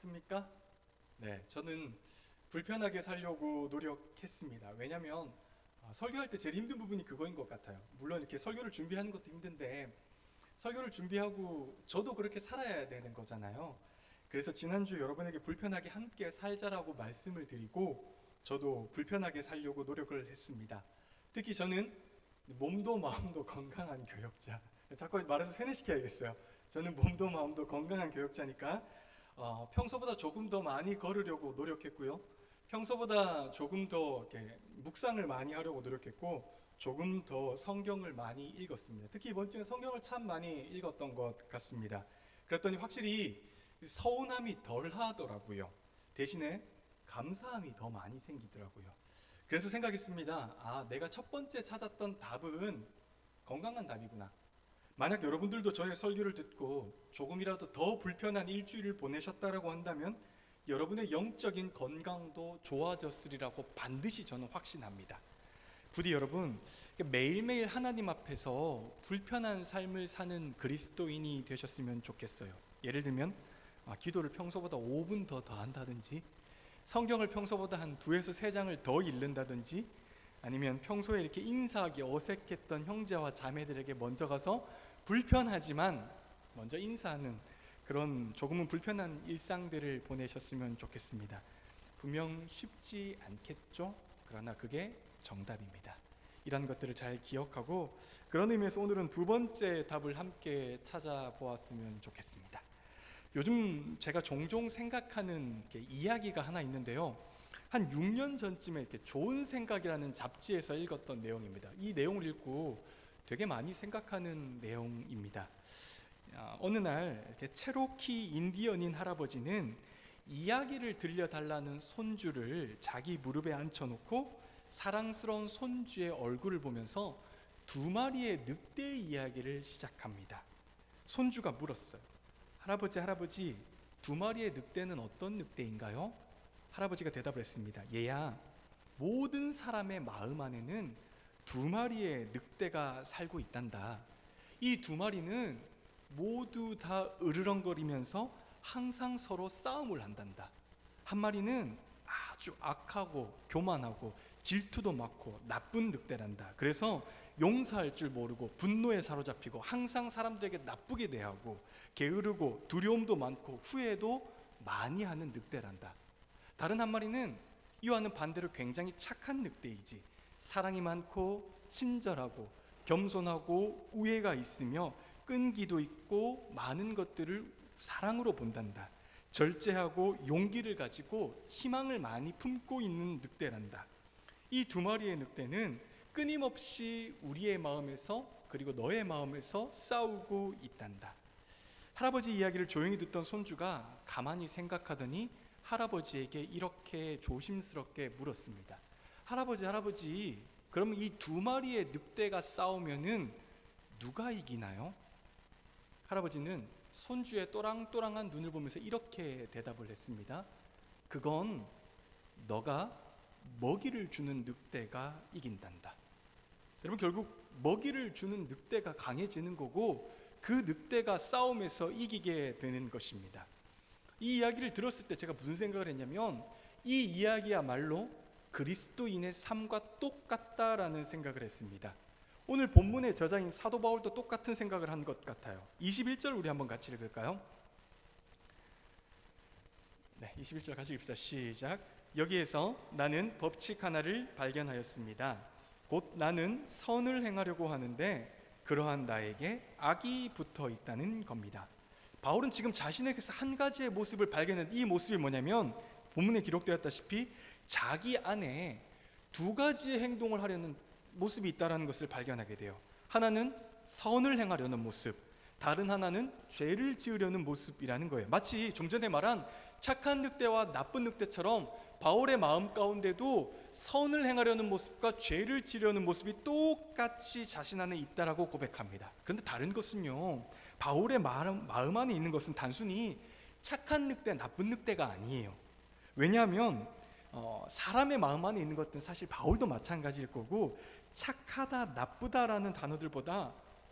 반갑습니까? 네, 저는 불편하게 살려고 노력했습니다. 왜냐면 설교할 때 제일 힘든 부분이 그거인 것 같아요. 물론 이렇게 설교를 준비하는 것도 힘든데 설교를 준비하고 저도 그렇게 살아야 되는 거잖아요. 그래서 지난주 여러분에게 불편하게 함께 살자라고 말씀을 드리고 저도 불편하게 살려고 노력을 했습니다. 특히 저는 몸도 마음도 건강한 교역자. 자꾸 말해서 세뇌시켜야겠어요. 저는 몸도 마음도 건강한 교역자니까 평소보다 조금 더 많이 걸으려고 노력했고요. 평소보다 조금 더 이렇게 묵상을 많이 하려고 노력했고, 조금 더 성경을 많이 읽었습니다. 특히 이번 주에 성경을 참 많이 읽었던 것 같습니다. 그랬더니 확실히 서운함이 덜 하더라고요. 대신에 감사함이 더 많이 생기더라고요. 그래서 생각했습니다. 내가 첫 번째 찾았던 답은 건강한 답이구나. 만약 여러분들도 저의 설교를 듣고 조금이라도 더 불편한 일주일을 보내셨다라고 한다면 여러분의 영적인 건강도 좋아졌으리라고 반드시 저는 확신합니다. 부디 여러분, 매일매일 하나님 앞에서 불편한 삶을 사는 그리스도인이 되셨으면 좋겠어요. 예를 들면 기도를 평소보다 5분 더 한다든지, 성경을 평소보다 한 2에서 3장을 더 읽는다든지, 아니면 평소에 이렇게 인사하기 어색했던 형제와 자매들에게 먼저 가서 불편하지만 먼저 인사하는 그런 조금은 불편한 일상들을 보내셨으면 좋겠습니다. 분명 쉽지 않겠죠? 그러나 그게 정답입니다. 이런 것들을 잘 기억하고, 그런 의미에서 오늘은 두 번째 답을 함께 찾아보았으면 좋겠습니다. 요즘 제가 종종 생각하는 이야기가 하나 있는데요. 한 6년 전쯤에 이렇게 좋은 생각이라는 잡지에서 읽었던 내용입니다. 이 내용을 읽고 되게 많이 생각하는 내용입니다. 어느 날 이렇게 체로키 인디언인 할아버지는 이야기를 들려달라는 손주를 자기 무릎에 앉혀놓고 사랑스러운 손주의 얼굴을 보면서 2마리의 늑대 이야기를 시작합니다. 손주가 물었어요. 할아버지, 2마리의 늑대는 어떤 늑대인가요? 할아버지가 대답을 했습니다. 얘야, 모든 사람의 마음 안에는 2마리의 늑대가 살고 있단다. 이 2마리는 모두 다 으르렁거리면서 항상 서로 싸움을 한단다. 한 마리는 아주 악하고 교만하고 질투도 많고 나쁜 늑대란다. 그래서 용서할 줄 모르고 분노에 사로잡히고 항상 사람들에게 나쁘게 대하고 게으르고 두려움도 많고 후회도 많이 하는 늑대란다. 다른 한 마리는 이와는 반대로 굉장히 착한 늑대이지, 사랑이 많고 친절하고 겸손하고 우애가 있으며 끈기도 있고 많은 것들을 사랑으로 본단다. 절제하고 용기를 가지고 희망을 많이 품고 있는 늑대란다. 이 2마리의 늑대는 끊임없이 우리의 마음에서 그리고 너의 마음에서 싸우고 있단다. 할아버지 이야기를 조용히 듣던 손주가 가만히 생각하더니 할아버지에게 이렇게 조심스럽게 물었습니다. 할아버지, 그럼 이 2마리의 늑대가 싸우면은 누가 이기나요? 할아버지는 손주의 또랑또랑한 눈을 보면서 이렇게 대답을 했습니다. 그건 너가 먹이를 주는 늑대가 이긴단다. 여러분, 결국 먹이를 주는 늑대가 강해지는 거고 그 늑대가 싸움에서 이기게 되는 것입니다. 이 이야기를 들었을 때 제가 무슨 생각을 했냐면, 이 이야기야말로 그리스도인의 삶과 똑같다라는 생각을 했습니다. 오늘 본문의 저자인 사도 바울도 똑같은 생각을 한 것 같아요. 21절 우리 한번 같이 읽을까요? 네, 21절 같이 읽읍시다. 시작. 여기에서 나는 법칙 하나를 발견하였습니다. 곧 나는 선을 행하려고 하는데 그러한 나에게 악이 붙어 있다는 겁니다. 바울은 지금 자신에게서 한 가지의 모습을 발견했는데, 이 모습이 뭐냐면 본문에 기록되었다시피 자기 안에 2가지의 행동을 하려는 모습이 있다는 것을 발견하게 돼요. 하나는 선을 행하려는 모습, 다른 하나는 죄를 지으려는 모습이라는 거예요. 마치 좀 전에 말한 착한 늑대와 나쁜 늑대처럼 바울의 마음 가운데도 선을 행하려는 모습과 죄를 지으려는 모습이 똑같이 자신 안에 있다라고 고백합니다. 그런데 다른 것은요, 바울의 마음 안에 있는 것은 단순히 착한 늑대, 나쁜 늑대가 아니에요. 왜냐하면 사람의 마음 안에 있는 것은 사실 바울도 마찬가지일 거고, 착하다, 나쁘다라는 단어들보다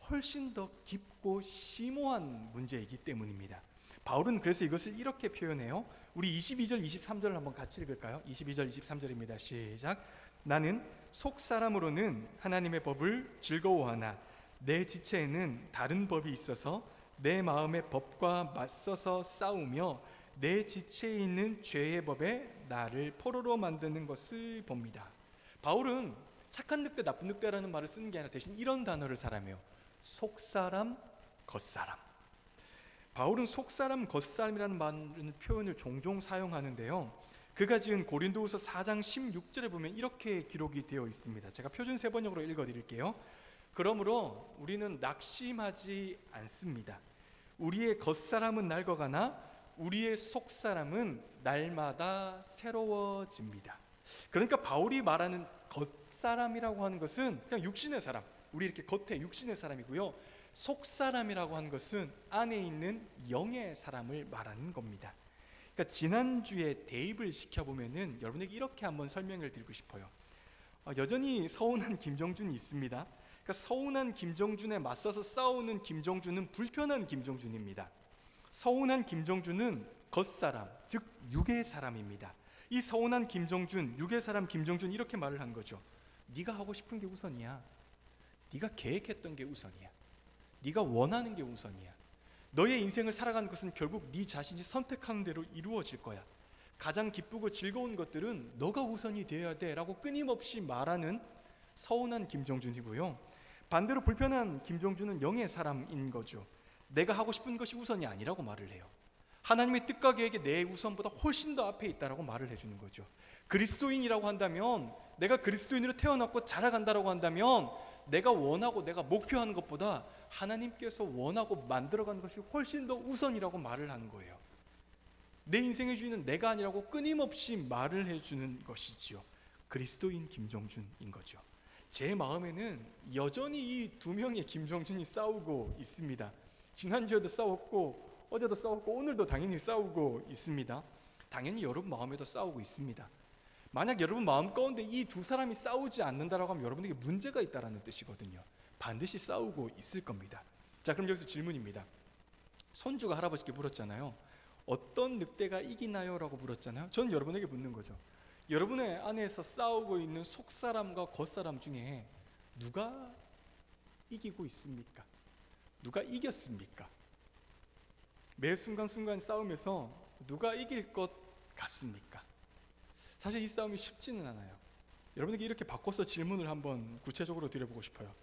훨씬 더 깊고 심오한 문제이기 때문입니다. 바울은 그래서 이것을 이렇게 표현해요. 우리 22절, 23절을 한번 같이 읽을까요? 22절, 23절입니다. 시작. 나는 속 사람으로는 하나님의 법을 즐거워하나 내 지체에는 다른 법이 있어서 내 마음의 법과 맞서서 싸우며 내 지체에 있는 죄의 법에 나를 포로로 만드는 것을 봅니다. 바울은 착한 늑대, 나쁜 늑대라는 말을 쓰는 게 아니라 대신 이런 단어를 사용해요. 속사람, 겉사람. 바울은 속사람, 겉사람이라는 표현을 종종 사용하는데요, 그가 지은 고린도후서 4장 16절에 보면 이렇게 기록이 되어 있습니다. 제가 표준 세번역으로 읽어드릴게요. 그러므로 우리는 낙심하지 않습니다. 우리의 겉사람은 낡아가나 우리의 속사람은 날마다 새로워집니다. 그러니까 바울이 말하는 겉사람이라고 하는 것은 그냥 육신의 사람, 우리 이렇게 겉에 육신의 사람이고요, 속사람이라고 하는 것은 안에 있는 영의 사람을 말하는 겁니다. 그러니까 지난주에 대입을 시켜보면은 여러분에게 이렇게 한번 설명을 드리고 싶어요. 여전히 서운한 김정준이 있습니다. 그러니까 서운한 김정준에 맞서서 싸우는 김정준은 불편한 김정준입니다. 서운한 김정준은 겉사람, 즉 육의 사람입니다. 이 서운한 김정준, 육의 사람 김정준 이렇게 말을 한 거죠. 네가 하고 싶은 게 우선이야. 네가 계획했던 게 우선이야. 네가 원하는 게 우선이야. 너의 인생을 살아가는 것은 결국 네 자신이 선택하는 대로 이루어질 거야. 가장 기쁘고 즐거운 것들은 너가 우선이 되어야 돼 라고 끊임없이 말하는 서운한 김정준이고요, 반대로 불편한 김정준은 영의 사람인 거죠. 내가 하고 싶은 것이 우선이 아니라고 말을 해요. 하나님의 뜻과 계획이 내 우선보다 훨씬 더 앞에 있다라고 말을 해주는 거죠. 그리스도인이라고 한다면, 내가 그리스도인으로 태어났고 자라간다라고 한다면 내가 원하고 내가 목표하는 것보다 하나님께서 원하고 만들어가는 것이 훨씬 더 우선이라고 말을 하는 거예요. 내 인생의 주인은 내가 아니라고 끊임없이 말을 해주는 것이지요. 그리스도인 김정준인 거죠. 제 마음에는 여전히 이 두 명의 김정준이 싸우고 있습니다. 지난주에도 싸웠고 어제도 싸웠고 오늘도 당연히 싸우고 있습니다. 당연히 여러분 마음에도 싸우고 있습니다. 만약 여러분 마음 가운데 이 두 사람이 싸우지 않는다라고 하면 여러분에게 문제가 있다는 뜻이거든요. 반드시 싸우고 있을 겁니다. 자, 그럼 여기서 질문입니다. 손주가 할아버지께 물었잖아요. 어떤 늑대가 이기나요? 라고 물었잖아요. 전 여러분에게 묻는 거죠. 여러분의 안에서 싸우고 있는 속사람과 겉사람 중에 누가 이기고 있습니까? 누가 이겼습니까? 매 순간순간 싸우면서 누가 이길 것 같습니까? 사실 이 싸움이 쉽지는 않아요. 여러분에게 이렇게 바꿔서 질문을 한번 구체적으로 드려보고 싶어요.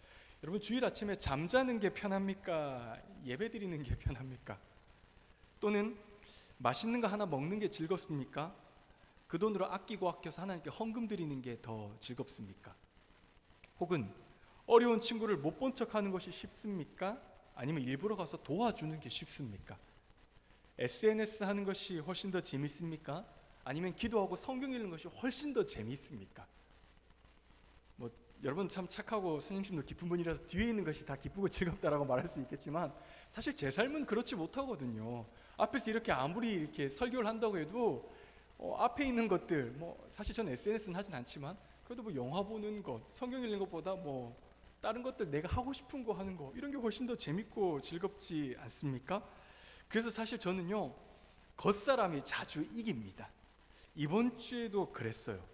여러분, 주일 아침에 잠자는 게 편합니까? 예배 드리는 게 편합니까? 또는 맛있는 거 하나 먹는 게 즐겁습니까? 그 돈으로 아끼고 아껴서 하나님께 헌금 드리는 게 더 즐겁습니까? 혹은 어려운 친구를 못 본 척하는 것이 쉽습니까? 아니면 일부러 가서 도와주는 게 쉽습니까? SNS 하는 것이 훨씬 더 재밌습니까? 아니면 기도하고 성경 읽는 것이 훨씬 더 재미있습니까? 여러분 참 착하고 스님심도 깊은 분이라서 뒤에 있는 것이 다 기쁘고 즐겁다라고 말할 수 있겠지만 사실 제 삶은 그렇지 못하거든요. 앞에서 이렇게 아무리 이렇게 설교를 한다고 해도 앞에 있는 것들, 사실 저는 SNS는 하진 않지만 그래도 영화 보는 것, 성경 읽는 것보다 다른 것들 내가 하고 싶은 거 하는 거, 이런 게 훨씬 더 재밌고 즐겁지 않습니까? 그래서 사실 저는요, 겉사람이 자주 이깁니다. 이번 주에도 그랬어요.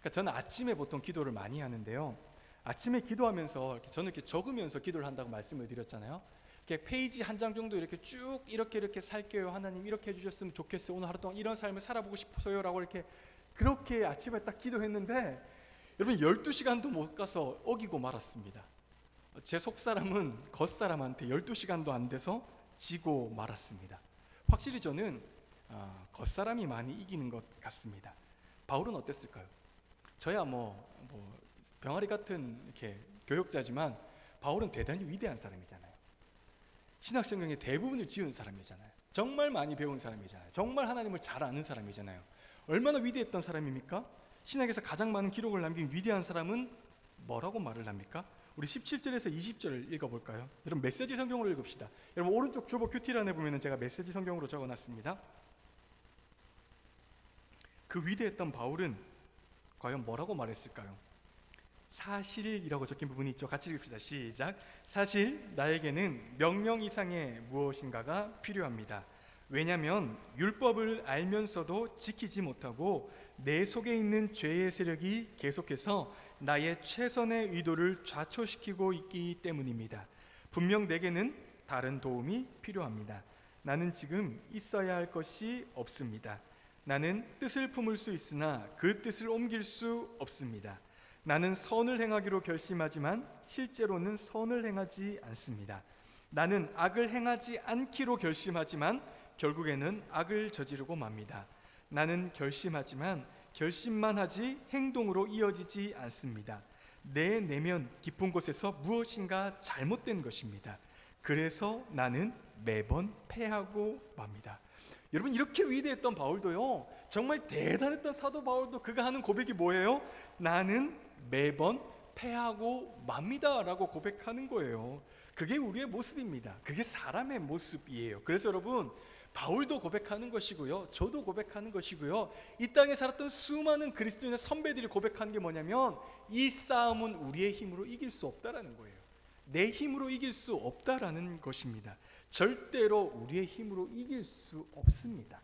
그러니까 저는 아침에 보통 기도를 많이 하는데요, 아침에 기도하면서 저는 이렇게 적으면서 기도를 한다고 말씀을 드렸잖아요. 이렇게 페이지 한 장 정도 이렇게 쭉 이렇게 살게요. 하나님 이렇게 해주셨으면 좋겠어요. 오늘 하루 동안 이런 삶을 살아보고 싶어서요. 라고 그렇게 아침에 딱 기도했는데 여러분 12시간도 못 가서 어기고 말았습니다. 제 속사람은 겉사람한테 12시간도 안 돼서 지고 말았습니다. 확실히 저는 겉사람이 많이 이기는 것 같습니다. 바울은 어땠을까요? 저야 병아리 같은 이렇게 교역자지만 바울은 대단히 위대한 사람이잖아요. 신약성경의 대부분을 지은 사람이잖아요. 정말 많이 배운 사람이잖아요. 정말 하나님을 잘 아는 사람이잖아요. 얼마나 위대했던 사람입니까? 신약에서 가장 많은 기록을 남긴 위대한 사람은 뭐라고 말을 합니까? 우리 17절에서 20절을 읽어볼까요? 여러분 메시지 성경으로 읽읍시다. 여러분 오른쪽 주보 큐티란에 보면 제가 메시지 성경으로 적어놨습니다. 그 위대했던 바울은 과연 뭐라고 말했을까요? 사실이라고 적힌 부분이 있죠. 같이 읽읍시다. 시작. 사실 나에게는 명령 이상의 무엇인가가 필요합니다. 왜냐하면 율법을 알면서도 지키지 못하고 내 속에 있는 죄의 세력이 계속해서 나의 최선의 의도를 좌초시키고 있기 때문입니다. 분명 내게는 다른 도움이 필요합니다. 나는 지금 있어야 할 것이 없습니다. 나는 뜻을 품을 수 있으나 그 뜻을 옮길 수 없습니다. 나는 선을 행하기로 결심하지만 실제로는 선을 행하지 않습니다. 나는 악을 행하지 않기로 결심하지만 결국에는 악을 저지르고 맙니다. 나는 결심하지만 결심만 하지 행동으로 이어지지 않습니다. 내 내면 깊은 곳에서 무엇인가 잘못된 것입니다. 그래서 나는 매번 패하고 맙니다. 여러분, 이렇게 위대했던 바울도요, 정말 대단했던 사도 바울도 그가 하는 고백이 뭐예요? 나는 매번 패하고 맙니다 라고 고백하는 거예요. 그게 우리의 모습입니다. 그게 사람의 모습이에요. 그래서 여러분, 바울도 고백하는 것이고요, 저도 고백하는 것이고요, 이 땅에 살았던 수많은 그리스도인의 선배들이 고백하는 게 뭐냐면, 이 싸움은 우리의 힘으로 이길 수 없다라는 거예요. 내 힘으로 이길 수 없다라는 것입니다. 절대로 우리의 힘으로 이길 수 없습니다.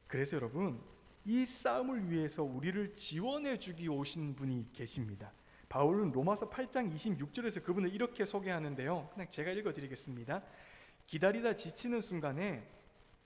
그래서 여러분, 이 싸움을 위해서 우리를 지원해 주기 오신 분이 계십니다. 바울은 로마서 8장 26절에서 그분을 이렇게 소개하는데요, 그냥 제가 읽어드리겠습니다. 기다리다 지치는 순간에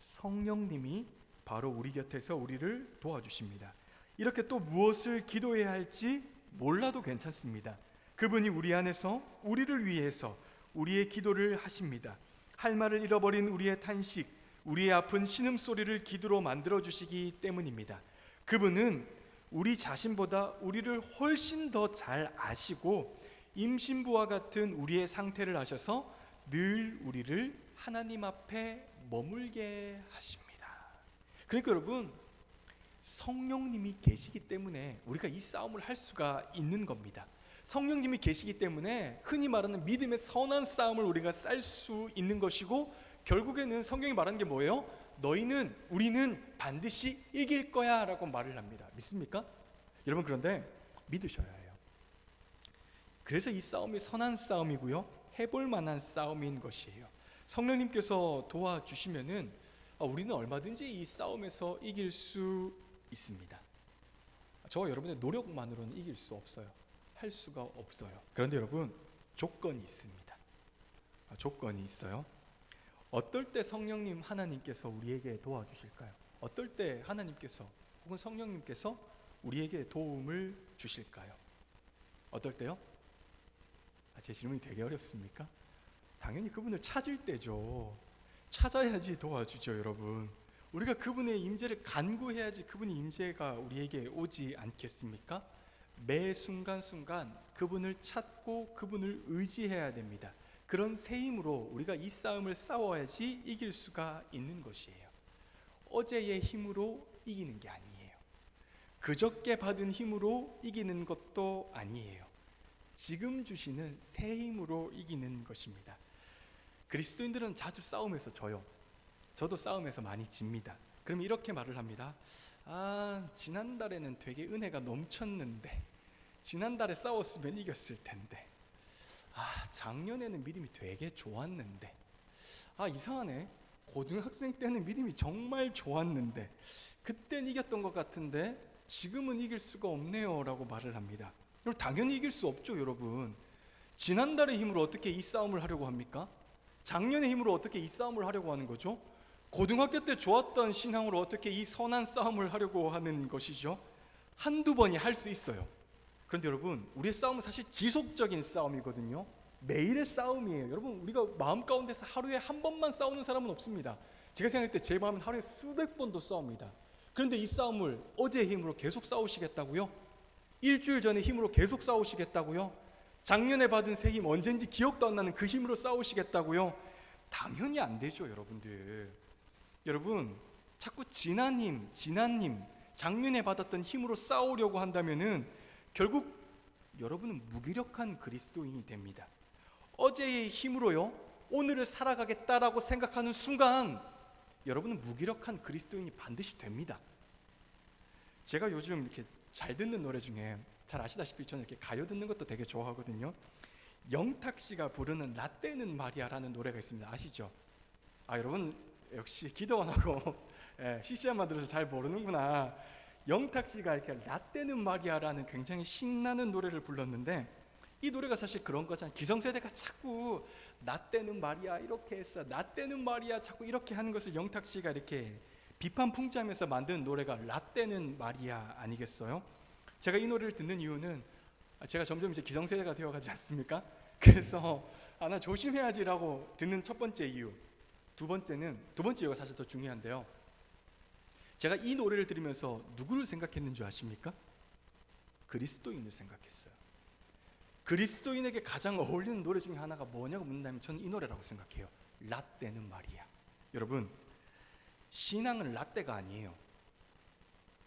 성령님이 바로 우리 곁에서 우리를 도와주십니다. 이렇게 또 무엇을 기도해야 할지 몰라도 괜찮습니다. 그분이 우리 안에서 우리를 위해서 우리의 기도를 하십니다. 할 말을 잃어버린 우리의 탄식, 우리의 아픈 신음소리를 기도로 만들어주시기 때문입니다. 그분은 우리 자신보다 우리를 훨씬 더 잘 아시고 임신부와 같은 우리의 상태를 아셔서 늘 우리를 하나님 앞에 머물게 하십니다. 그러니까 여러분, 성령님이 계시기 때문에 우리가 이 싸움을 할 수가 있는 겁니다. 성령님이 계시기 때문에 흔히 말하는 믿음의 선한 싸움을 우리가 쌀 수 있는 것이고, 결국에는 성경이 말하는 게 뭐예요? 우리는 반드시 이길 거야 라고 말을 합니다. 믿습니까? 여러분, 그런데 믿으셔야 해요. 그래서 이 싸움이 선한 싸움이고요, 해볼 만한 싸움인 것이에요. 성령님께서 도와주시면은 우리는 얼마든지 이 싸움에서 이길 수 있습니다. 저와 여러분의 노력만으로는 이길 수 없어요. 할 수가 없어요. 그런데 여러분, 조건이 있습니다. 조건이 있어요. 어떨 때 성령님 하나님께서 우리에게 도와주실까요? 어떨 때 하나님께서 혹은 성령님께서 우리에게 도움을 주실까요? 어떨 때요? 제 질문이 되게 어렵습니까? 당연히 그분을 찾을 때죠. 찾아야지 도와주죠, 여러분. 우리가 그분의 임재를 간구해야지 그분의 임재가 우리에게 오지 않겠습니까? 매 순간순간 그분을 찾고 그분을 의지해야 됩니다. 그런 새 힘으로 우리가 이 싸움을 싸워야지 이길 수가 있는 것이에요. 어제의 힘으로 이기는 게 아니에요. 그저께 받은 힘으로 이기는 것도 아니에요. 지금 주시는 새 힘으로 이기는 것입니다. 그리스도인들은 자주 싸움에서 져요. 저도 싸움에서 많이 집니다. 그럼 이렇게 말을 합니다. 지난달에는 되게 은혜가 넘쳤는데, 지난달에 싸웠으면 이겼을 텐데, 작년에는 믿음이 되게 좋았는데, 이상하네, 고등학생 때는 믿음이 정말 좋았는데 그땐 이겼던 것 같은데 지금은 이길 수가 없네요 라고 말을 합니다. 여러분, 당연히 이길 수 없죠. 여러분, 지난달의 힘으로 어떻게 이 싸움을 하려고 합니까? 작년의 힘으로 어떻게 이 싸움을 하려고 하는 거죠? 고등학교 때 좋았던 신앙으로 어떻게 이 선한 싸움을 하려고 하는 것이죠? 한두 번이 할 수 있어요. 그런데 여러분, 우리의 싸움은 사실 지속적인 싸움이거든요. 매일의 싸움이에요. 여러분, 우리가 마음 가운데서 하루에 한 번만 싸우는 사람은 없습니다. 제가 생각할 때 제 마음은 하루에 수백 번도 싸웁니다. 그런데 이 싸움을 어제의 힘으로 계속 싸우시겠다고요? 일주일 전의 힘으로 계속 싸우시겠다고요? 작년에 받은 새 힘, 언젠지 기억도 안 나는 그 힘으로 싸우시겠다고요? 당연히 안 되죠, 여러분들. 여러분, 자꾸 지난 힘, 작년에 받았던 힘으로 싸우려고 한다면은 결국 여러분은 무기력한 그리스도인이 됩니다. 어제의 힘으로요, 오늘을 살아가겠다라고 생각하는 순간 여러분은 무기력한 그리스도인이 반드시 됩니다. 제가 요즘 이렇게 잘 듣는 노래 중에, 잘 아시다시피 저는 이렇게 가요 듣는 것도 되게 좋아하거든요. 영탁 씨가 부르는 라떼는 말이야라는 노래가 있습니다. 아시죠? 여러분, 역시 기도원하고 CCM만 들어서 잘 모르는구나. 영탁 씨가 이렇게 라떼는 마리아라는 굉장히 신나는 노래를 불렀는데, 이 노래가 사실 그런 거잖아요. 기성세대가 자꾸 라떼는 마리아 이렇게 했어, 라떼는 마리아 자꾸 이렇게 하는 것을 영탁 씨가 이렇게 비판풍자하면서 만든 노래가 라떼는 마리아 아니겠어요? 제가 이 노래를 듣는 이유는 제가 점점 이제 기성세대가 되어가지 않습니까? 그래서 나 조심해야지라고 듣는 첫 번째 이유. 두 번째 이유가 사실 더 중요한데요. 제가 이 노래를 들으면서 누구를 생각했는 줄 아십니까? 그리스도인을 생각했어요. 그리스도인에게 가장 어울리는 노래 중에 하나가 뭐냐고 묻는다면 저는 이 노래라고 생각해요. 라떼는 마리아. 여러분, 신앙은 라떼가 아니에요.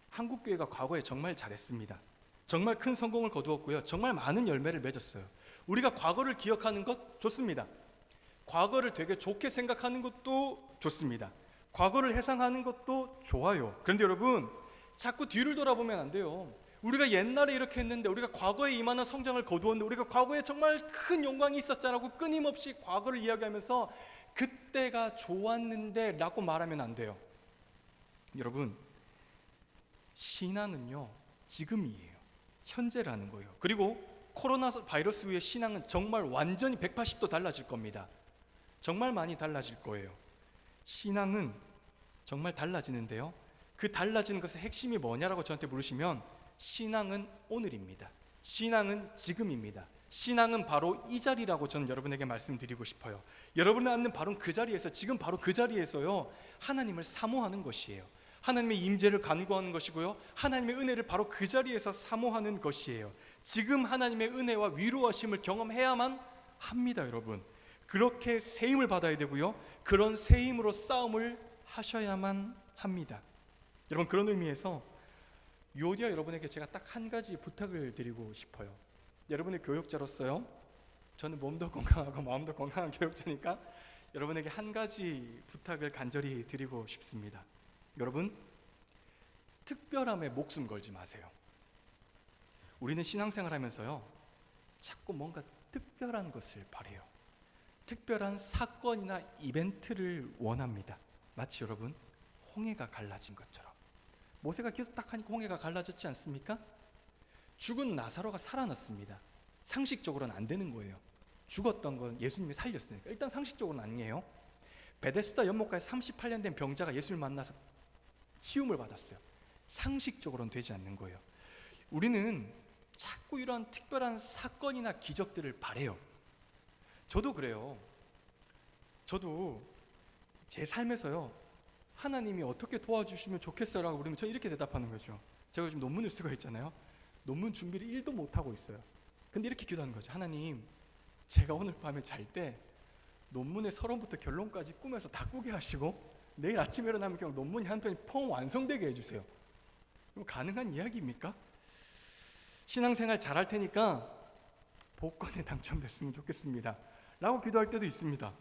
한국교회가 과거에 정말 잘했습니다. 정말 큰 성공을 거두었고요, 정말 많은 열매를 맺었어요. 우리가 과거를 기억하는 것 좋습니다. 과거를 되게 좋게 생각하는 것도 좋습니다. 과거를 회상하는 것도 좋아요. 그런데 여러분, 자꾸 뒤를 돌아보면 안 돼요. 우리가 옛날에 이렇게 했는데, 우리가 과거에 이만한 성장을 거두었는데, 우리가 과거에 정말 큰 영광이 있었잖아고 끊임없이 과거를 이야기하면서 그때가 좋았는데 라고 말하면 안 돼요. 여러분, 신앙은요 지금이에요. 현재라는 거예요. 그리고 코로나 바이러스 후에 신앙은 정말 완전히 180도 달라질 겁니다. 정말 많이 달라질 거예요. 신앙은 정말 달라지는데요, 그 달라지는 것의 핵심이 뭐냐라고 저한테 물으시면 신앙은 오늘입니다. 신앙은 지금입니다. 신앙은 바로 이 자리라고 저는 여러분에게 말씀드리고 싶어요. 여러분이 앉는 바로 그 자리에서, 지금 바로 그 자리에서요, 하나님을 사모하는 것이에요. 하나님의 임재를 간구하는 것이고요, 하나님의 은혜를 바로 그 자리에서 사모하는 것이에요. 지금 하나님의 은혜와 위로하심을 경험해야만 합니다. 여러분, 그렇게 세임을 받아야 되고요, 그런 세임으로 싸움을 하셔야만 합니다. 여러분, 그런 의미에서 유오디아 여러분에게 제가 딱 한 가지 부탁을 드리고 싶어요. 여러분의 교육자로서요, 저는 몸도 건강하고 마음도 건강한 교육자니까 여러분에게 한 가지 부탁을 간절히 드리고 싶습니다. 여러분, 특별함에 목숨 걸지 마세요. 우리는 신앙생활 하면서요, 자꾸 뭔가 특별한 것을 바래요. 특별한 사건이나 이벤트를 원합니다. 마치 여러분, 홍해가 갈라진 것처럼. 모세가 기도 딱 하니까 홍해가 갈라졌지 않습니까? 죽은 나사로가 살아났습니다. 상식적으로는 안 되는 거예요. 죽었던 건 예수님이 살렸으니까. 일단 상식적으로는 아니에요. 베데스다 연못가에 38년 된 병자가 예수를 만나서 치움을 받았어요. 상식적으로는 되지 않는 거예요. 우리는 자꾸 이런 특별한 사건이나 기적들을 바래요. 저도 그래요. 저도 제 삶에서요, 하나님이 어떻게 도와주시면 좋겠어요 라고 그러면 저는 이렇게 대답하는 거죠. 제가 지금 논문을 쓰고 있잖아요. 논문 준비를 1도 못하고 있어요. 근데 이렇게 기도하는 거죠. 하나님, 제가 오늘 밤에 잘 때 논문의 서론부터 결론까지 꿈에서 다 꾸게 하시고 내일 아침에 일어나면 그냥 논문이 한 편이 펑 완성되게 해주세요. 그럼 가능한 이야기입니까? 신앙생활 잘할 테니까 복권에 당첨됐으면 좋겠습니다 라고 기도할 때도 있습니다.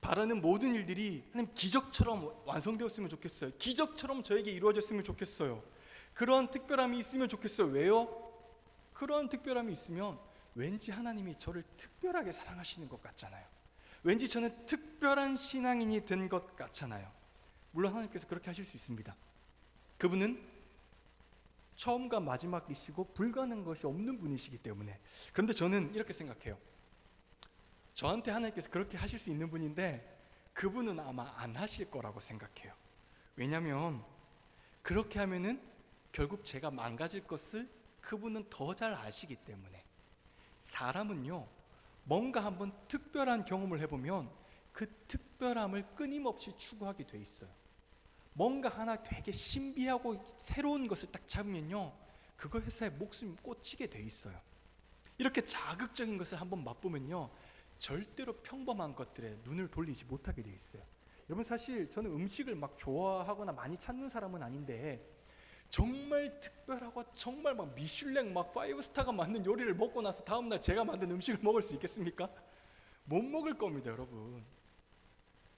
바라는 모든 일들이 하나님 기적처럼 완성되었으면 좋겠어요. 기적처럼 저에게 이루어졌으면 좋겠어요. 그런 특별함이 있으면 좋겠어요. 왜요? 그런 특별함이 있으면 왠지 하나님이 저를 특별하게 사랑하시는 것 같잖아요. 왠지 저는 특별한 신앙인이 된 것 같잖아요. 물론 하나님께서 그렇게 하실 수 있습니다. 그분은 처음과 마지막이시고 불가능한 것이 없는 분이시기 때문에. 그런데 저는 이렇게 생각해요. 저한테 하나님께서 그렇게 하실 수 있는 분인데 그분은 아마 안 하실 거라고 생각해요. 왜냐하면 그렇게 하면은 결국 제가 망가질 것을 그분은 더 잘 아시기 때문에. 사람은요, 뭔가 한번 특별한 경험을 해보면 그 특별함을 끊임없이 추구하게 돼 있어요. 뭔가 하나 되게 신비하고 새로운 것을 딱 잡으면요, 그거 회사에 목숨이 꽂히게 돼 있어요. 이렇게 자극적인 것을 한번 맛보면요, 절대로 평범한 것들에 눈을 돌리지 못하게 돼 있어요. 여러분, 사실 저는 음식을 막 좋아하거나 많이 찾는 사람은 아닌데 정말 특별하고 정말 막 미슐랭 막 5스타가 만든 요리를 먹고 나서 다음날 제가 만든 음식을 먹을 수 있겠습니까? 못 먹을 겁니다. 여러분,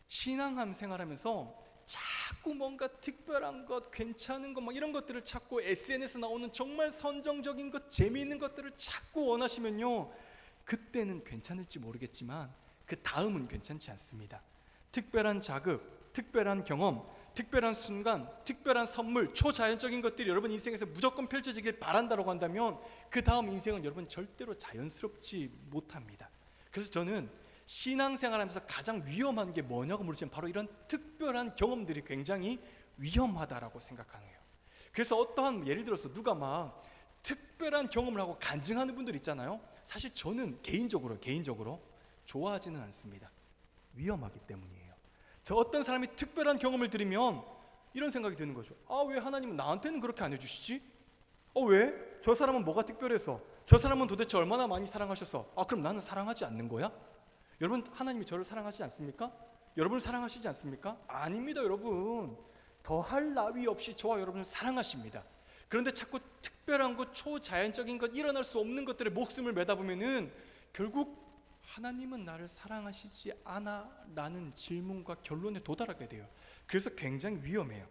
신앙함 생활하면서 자꾸 뭔가 특별한 것, 괜찮은 것 막 이런 것들을 찾고 SNS 나오는 정말 선정적인 것, 재미있는 것들을 자꾸 원하시면요, 그때는 괜찮을지 모르겠지만 그 다음은 괜찮지 않습니다. 특별한 자극, 특별한 경험, 특별한 순간, 특별한 선물, 초자연적인 것들이 여러분 인생에서 무조건 펼쳐지길 바란다고 한다면 그 다음 인생은 여러분 절대로 자연스럽지 못합니다. 그래서 저는 신앙생활하면서 가장 위험한 게 뭐냐고 물으시면 바로 이런 특별한 경험들이 굉장히 위험하다라고 생각하는 거예요. 그래서 어떠한 예를 들어서 누가 막 특별한 경험을 하고 간증하는 분들 있잖아요. 사실 저는 개인적으로 좋아하지는 않습니다. 위험하기 때문이에요. 저 어떤 사람이 특별한 경험을 들으면 이런 생각이 드는 거죠. 왜 하나님은 나한테는 그렇게 안 해주시지? 왜? 저 사람은 뭐가 특별해서? 저 사람은 도대체 얼마나 많이 사랑하셔서 그럼 나는 사랑하지 않는 거야? 여러분, 하나님이 저를 사랑하시지 않습니까? 여러분을 사랑하시지 않습니까? 아닙니다. 여러분, 더할 나위 없이 저와 여러분을 사랑하십니다. 그런데 자꾸 특별한 것, 초자연적인 것, 일어날 수 없는 것들에 목숨을 매다 보면은 결국 하나님은 나를 사랑하시지 않아? 라는 질문과 결론에 도달하게 돼요. 그래서 굉장히 위험해요.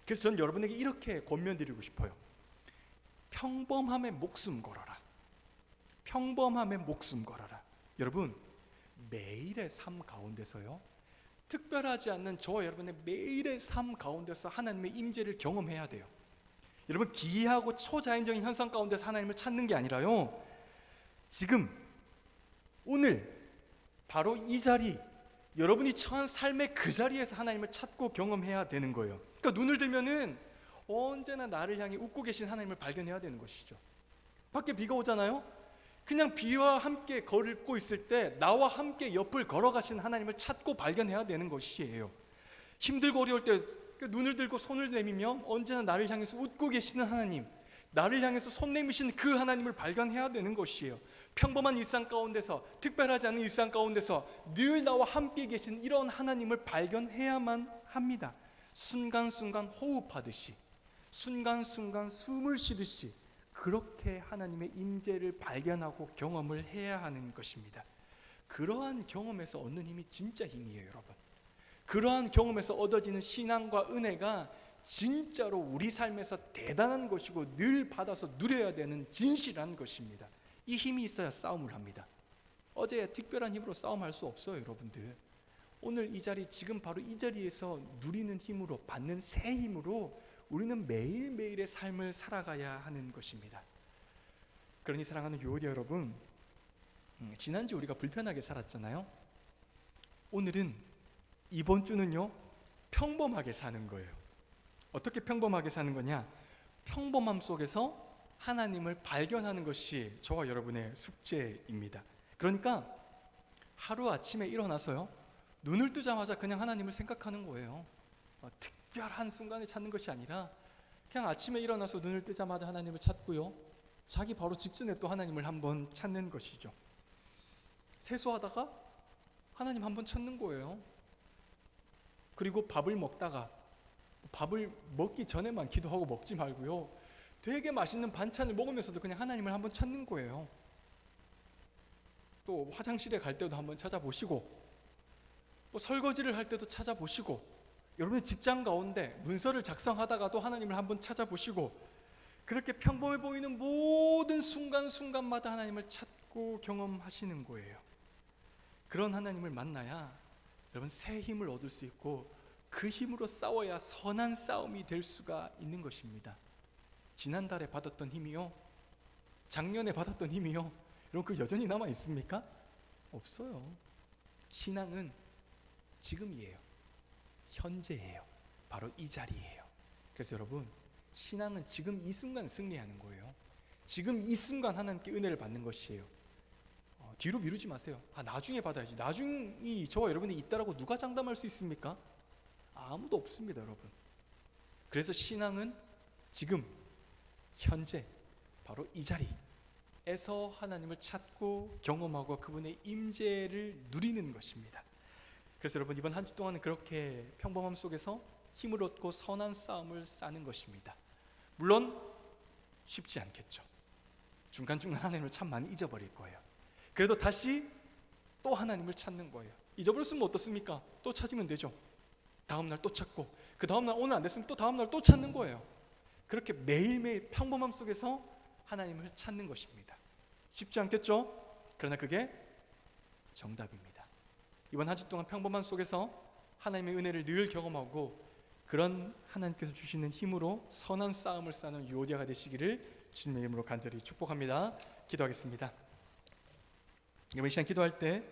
그래서 저는 여러분에게 이렇게 권면드리고 싶어요. 평범함에 목숨 걸어라. 평범함에 목숨 걸어라. 여러분, 매일의 삶 가운데서요, 특별하지 않는 저와 여러분의 매일의 삶 가운데서 하나님의 임재를 경험해야 돼요. 여러분, 기이하고 초자연적인 현상 가운데서 하나님을 찾는 게 아니라요, 지금 오늘 바로 이 자리, 여러분이 처한 삶의 그 자리에서 하나님을 찾고 경험해야 되는 거예요. 그러니까 눈을 들면은 언제나 나를 향해 웃고 계신 하나님을 발견해야 되는 것이죠. 밖에 비가 오잖아요. 그냥 비와 함께 걷고 있을 때 나와 함께 옆을 걸어가신 하나님을 찾고 발견해야 되는 것이에요. 힘들고 어려울 때 눈을 들고 손을 내밀면 언제나 나를 향해서 웃고 계시는 하나님, 나를 향해서 손 내미신 그 하나님을 발견해야 되는 것이에요. 평범한 일상 가운데서, 특별하지 않은 일상 가운데서 늘 나와 함께 계신 이런 하나님을 발견해야만 합니다. 순간순간 호흡하듯이, 순간순간 숨을 쉬듯이 그렇게 하나님의 임재를 발견하고 경험을 해야 하는 것입니다. 그러한 경험에서 얻는 힘이 진짜 힘이에요, 여러분. 그러한 경험에서 얻어지는 신앙과 은혜가 진짜로 우리 삶에서 대단한 것이고 늘 받아서 누려야 되는 진실한 것입니다. 이 힘이 있어야 싸움을 합니다. 어제 특별한 힘으로 싸움할 수 없어요, 여러분들. 오늘 이 자리, 지금 바로 이 자리에서 누리는 힘으로, 받는 새 힘으로 우리는 매일매일의 삶을 살아가야 하는 것입니다. 그러니 사랑하는 유오리 여러분, 지난주 우리가 불편하게 살았잖아요. 오늘은, 이번 주는요, 평범하게 사는 거예요. 어떻게 평범하게 사는 거냐? 평범함 속에서 하나님을 발견하는 것이 저와 여러분의 숙제입니다. 그러니까 하루아침에 일어나서요, 눈을 뜨자마자 그냥 하나님을 생각하는 거예요. 특별한 순간을 찾는 것이 아니라 그냥 아침에 일어나서 눈을 뜨자마자 하나님을 찾고요, 자기 바로 직전에 또 하나님을 한번 찾는 것이죠. 세수하다가 하나님 한번 찾는 거예요. 그리고 밥을 먹다가 밥을 먹기 전에만 기도하고 먹지 말고요, 되게 맛있는 반찬을 먹으면서도 그냥 하나님을 한번 찾는 거예요. 또 화장실에 갈 때도 한번 찾아보시고, 뭐 설거지를 할 때도 찾아보시고, 여러분의 직장 가운데 문서를 작성하다가도 하나님을 한번 찾아보시고, 그렇게 평범해 보이는 모든 순간순간마다 하나님을 찾고 경험하시는 거예요. 그런 하나님을 만나야 여러분 새 힘을 얻을 수 있고, 그 힘으로 싸워야 선한 싸움이 될 수가 있는 것입니다. 지난달에 받았던 힘이요, 작년에 받았던 힘이요, 여러분 그 여전히 남아 있습니까? 없어요. 신앙은 지금이에요. 현재예요. 바로 이 자리예요. 그래서 여러분, 신앙은 지금 이 순간 승리하는 거예요. 지금 이 순간 하나님께 은혜를 받는 것이에요. 뒤로 미루지 마세요. 나중에 받아야지. 나중이 저와 여러분이 있다라고 누가 장담할 수 있습니까? 아무도 없습니다, 여러분. 그래서 신앙은 지금, 현재, 바로 이 자리에서 하나님을 찾고 경험하고 그분의 임재를 누리는 것입니다. 그래서 여러분, 이번 한 주 동안은 그렇게 평범함 속에서 힘을 얻고 선한 싸움을 싸는 것입니다. 물론 쉽지 않겠죠. 중간중간 하나님을 참 많이 잊어버릴 거예요. 그래도 다시 또 하나님을 찾는 거예요. 잊어버렸으면 어떻습니까? 또 찾으면 되죠. 다음날 또 찾고, 그 다음날 오늘 안 됐으면 또 다음날 또 찾는 거예요. 그렇게 매일매일 평범함 속에서 하나님을 찾는 것입니다. 쉽지 않겠죠? 그러나 그게 정답입니다. 이번 한 주 동안 평범함 속에서 하나님의 은혜를 늘 경험하고 그런 하나님께서 주시는 힘으로 선한 싸움을 싸는 유오디아가 되시기를 주님의 이름으로 간절히 축복합니다. 기도하겠습니다. 이번 시간 기도할 때